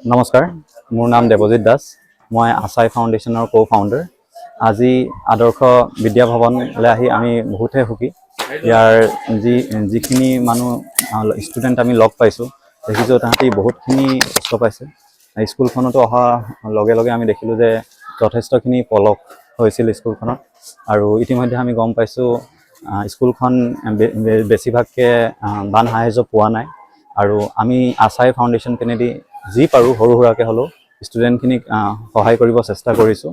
নমস্কাৰ, মোৰ নাম দেৱজিৎ দাস। মই আছাই ফাউণ্ডেশ্যনৰ কো-ফাউণ্ডাৰ। আজি আদৰ্শ বিদ্যা ভৱনলৈ আহি আমি বহুতে সুখী। ইয়াৰ যিখিনি মানুহ ষ্টুডেণ্ট আমি লগ পাইছোঁ, দেখিছোঁ তাহাঁতি বহুতখিনি কষ্ট পাইছে। স্কুলখনতো অহাৰ লগে লগে আমি দেখিলোঁ যে যথেষ্টখিনি পলস হৈছিল স্কুলখনত, আৰু ইতিমধ্যে আমি গম পাইছোঁ স্কুলখন বেছিভাগকৈ বান সাহাৰ্য পোৱা নাই। আৰু আমি আছাই ফাউণ্ডেশ্যন পিনেদি যি পাৰোঁ সৰু সুৰাকৈ হ'লেও ষ্টুডেণ্টখিনিক সহায় কৰিব চেষ্টা কৰিছোঁ।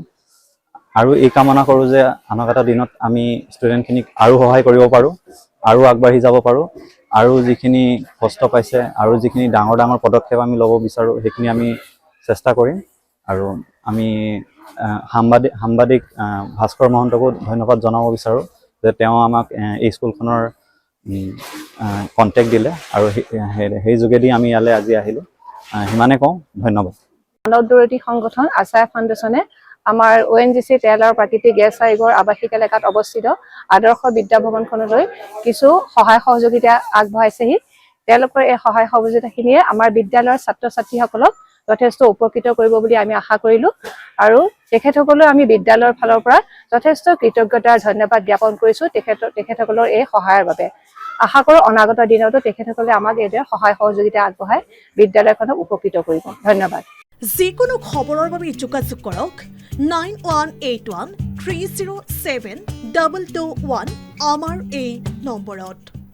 আৰু এই কামনা কৰোঁ যে অনাগত দিনত আমি ষ্টুডেণ্টখিনিক আৰু সহায় কৰিব পাৰোঁ, আৰু আগবাঢ়ি যাব পাৰোঁ, আৰু যিখিনি কষ্ট পাইছে আৰু যিখিনি ডাঙৰ ডাঙৰ পদক্ষেপ আমি ল'ব বিচাৰোঁ সেইখিনি আমি চেষ্টা কৰিম। আৰু আমি সাংবাদিক ভাস্কৰ মহন্তকো ধন্যবাদ জনাব বিচাৰোঁ যে তেওঁ আমাক এই স্কুলখনৰ কণ্টেক্ট দিলে, আৰু সেই যোগেদি আমি ইয়ালৈ আজি আহিলোঁ। সিমানে কওঁ, ধন্যবাদ। মানৱ দৰদী সংগঠন আছাই ফাউণ্ডেশ্যনে আমাৰ ONGC তেলাৰ প্ৰাকৃতিক গেছ আয়োগৰ আৱাসিক এলেকাত অৱস্থিত আদৰ্শ বিদ্যা ভৱনখনলৈ কিছু সহায় সহযোগিতা আগবঢ়াইছেহি। তেওঁলোকৰ এই সহায় সহযোগিতাখিনিয়ে আমাৰ বিদ্যালয়ৰ ছাত্ৰ ছাত্ৰীসকলক যথেষ্ট উপকৃত কৰিব বুলি আমি আশা কৰিলোঁ, আৰু তেখেতসকলেও আমি বিদ্যালয়ৰ ফালৰ পৰা যথেষ্ট কৃতজ্ঞতাৰ ধন্যবাদ জ্ঞাপন কৰিছোঁ তেখেতসকলৰ এই সহায়ৰ বাবে। আশা কৰোঁ অনাগত দিনতো তেখেতসকলে আমাক এইদৰে সহায় সহযোগিতা আগবঢ়াই বিদ্যালয়খনক উপকৃত কৰিব। ধন্যবাদ। যিকোনো খবৰৰ বাবে যোগাযোগ কৰক 9181307221 আমাৰ এই নম্বৰত।